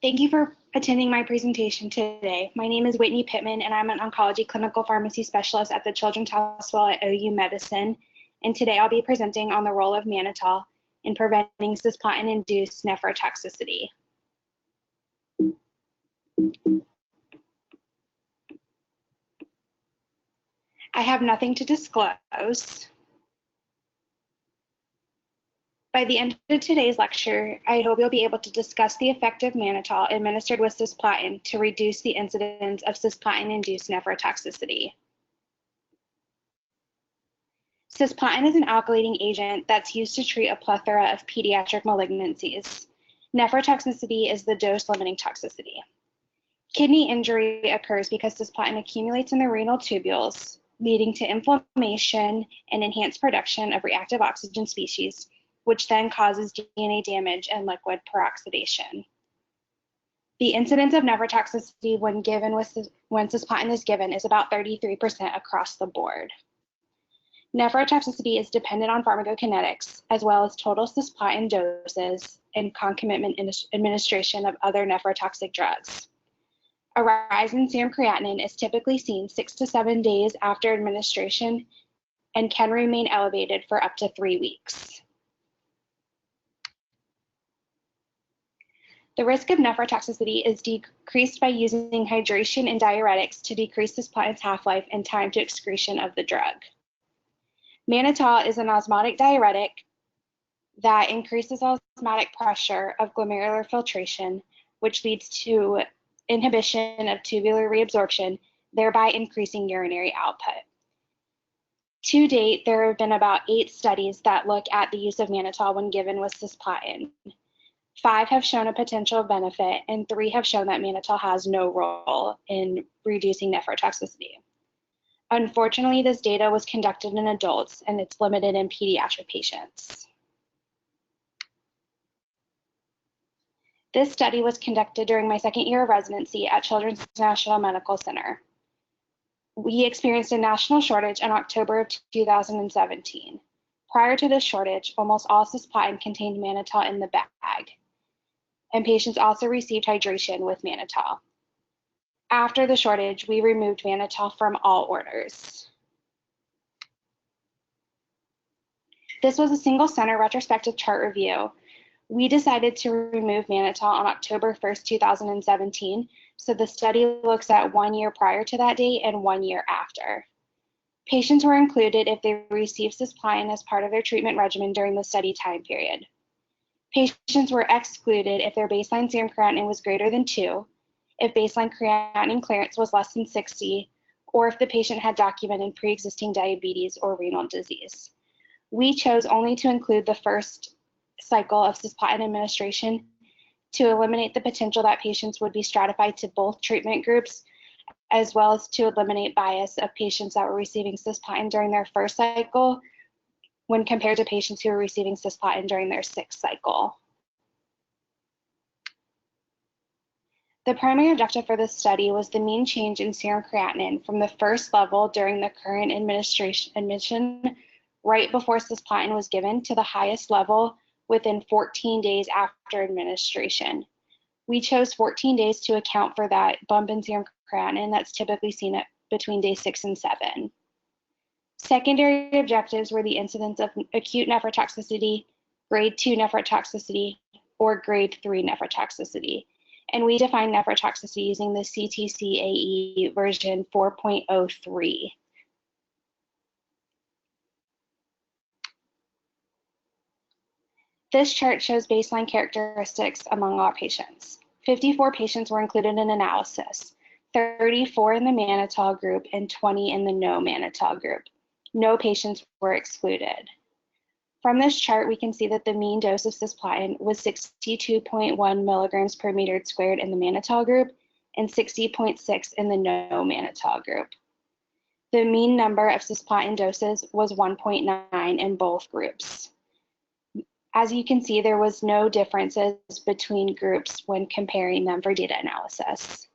Thank you for attending my presentation today. My name is Whitney Pittman, and I'm an oncology clinical pharmacy specialist at the Children's Hospital at OU Medicine. And today I'll be presenting on the role of mannitol in preventing cisplatin-induced nephrotoxicity. I have nothing to disclose. By the end of today's lecture, I hope you'll be able to discuss the effect of mannitol administered with cisplatin to reduce the incidence of cisplatin-induced nephrotoxicity. Cisplatin is an alkylating agent that's used to treat a plethora of pediatric malignancies. Nephrotoxicity is the dose-limiting toxicity. Kidney injury occurs because cisplatin accumulates in the renal tubules, leading to inflammation and enhanced production of reactive oxygen species, which then causes DNA damage and liquid peroxidation. The incidence of nephrotoxicity when cisplatin is given is about 33% across the board. Nephrotoxicity is dependent on pharmacokinetics, as well as total cisplatin doses and concomitant administration of other nephrotoxic drugs. A rise in serum creatinine is typically seen 6 to 7 days after administration and can remain elevated for up to 3 weeks. The risk of nephrotoxicity is decreased by using hydration and diuretics to decrease cisplatin's half-life and time to excretion of the drug. Mannitol is an osmotic diuretic that increases osmotic pressure of glomerular filtration, which leads to inhibition of tubular reabsorption, thereby increasing urinary output. To date, there have been about 8 studies that look at the use of mannitol when given with cisplatin. 5 have shown a potential benefit, and 3 have shown that mannitol has no role in reducing nephrotoxicity. Unfortunately, this data was conducted in adults, and it's limited in pediatric patients. This study was conducted during my second year of residency at Children's National Medical Center. We experienced a national shortage in October of 2017. Prior to this shortage, almost all cisplatin contained mannitol in the bag, and patients also received hydration with mannitol. After the shortage, we removed mannitol from all orders. This was a single center retrospective chart review. We decided to remove mannitol on October 1st, 2017, so the study looks at 1 year prior to that date and 1 year after. Patients were included if they received cisplatin as part of their treatment regimen during the study time period. Patients were excluded if their baseline serum creatinine was greater than 2, if baseline creatinine clearance was less than 60, or if the patient had documented pre-existing diabetes or renal disease. We chose only to include the first cycle of cisplatin administration to eliminate the potential that patients would be stratified to both treatment groups, as well as to eliminate bias of patients that were receiving cisplatin during their first cycle when compared to patients who were receiving cisplatin during their 6th cycle. The primary objective for this study was the mean change in serum creatinine from the first level during the current admission right before cisplatin was given to the highest level within 14 days after administration. We chose 14 days to account for that bump in serum creatinine that's typically seen at between day 6 and 7. Secondary objectives were the incidence of acute nephrotoxicity, grade 2 nephrotoxicity, or grade 3 nephrotoxicity. And we define nephrotoxicity using the CTCAE version 4.03. This chart shows baseline characteristics among all patients. 54 patients were included in analysis, 34 in the mannitol group and 20 in the no mannitol group. No patients were excluded. From this chart, we can see that the mean dose of cisplatin was 62.1 milligrams per meter squared in the mannitol group and 60.6 in the no mannitol group. The mean number of cisplatin doses was 1.9 in both groups. As you can see, there was no differences between groups when comparing them for data analysis.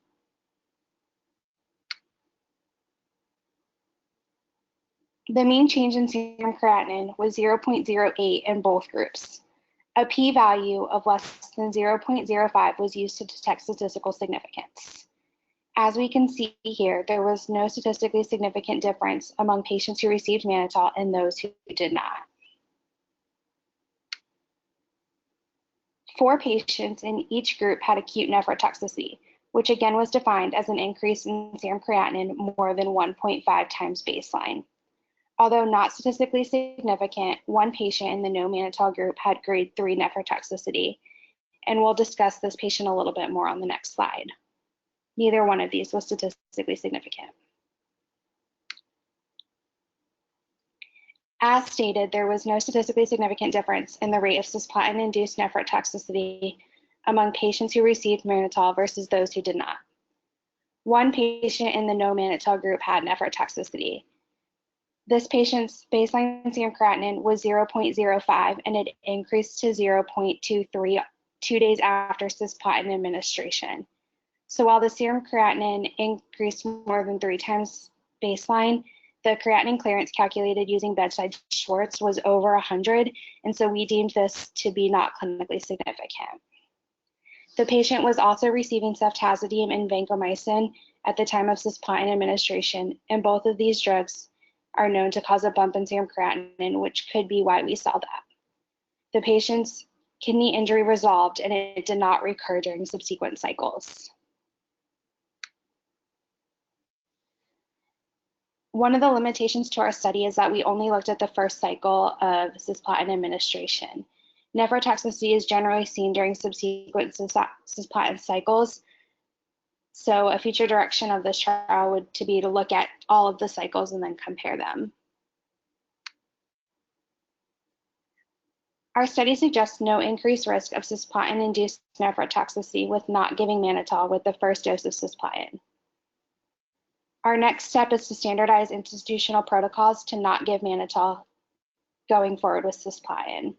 The mean change in serum creatinine was 0.08 in both groups. A p-value of less than 0.05 was used to detect statistical significance. As we can see here, there was no statistically significant difference among patients who received mannitol and those who did not. 4 patients in each group had acute nephrotoxicity, which again was defined as an increase in serum creatinine more than 1.5 times baseline. Although not statistically significant, 1 patient in the no mannitol group had grade 3 nephrotoxicity, and we'll discuss this patient a little bit more on the next slide. Neither one of these was statistically significant. As stated, there was no statistically significant difference in the rate of cisplatin-induced nephrotoxicity among patients who received mannitol versus those who did not. 1 patient in the no mannitol group had nephrotoxicity. This patient's baseline serum creatinine was 0.05 and it increased to 0.23 2 days after cisplatin administration. So while the serum creatinine increased more than 3 times baseline, the creatinine clearance calculated using bedside Schwartz was over 100, and so we deemed this to be not clinically significant. The patient was also receiving ceftazidime and vancomycin at the time of cisplatin administration, and both of these drugs are known to cause a bump in serum creatinine, which could be why we saw that. The patient's kidney injury resolved, and it did not recur during subsequent cycles. One of the limitations to our study is that we only looked at the first cycle of cisplatin administration. Nephrotoxicity is generally seen during subsequent cisplatin cycles. So a future direction of this trial would be to look at all of the cycles and then compare them. Our study suggests no increased risk of cisplatin-induced nephrotoxicity with not giving mannitol with the first dose of cisplatin. Our next step is to standardize institutional protocols to not give mannitol going forward with cisplatin.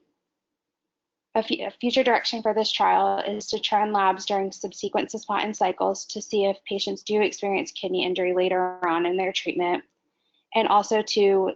A future direction for this trial is to trend labs during subsequent cisplatin cycles to see if patients do experience kidney injury later on in their treatment, and also to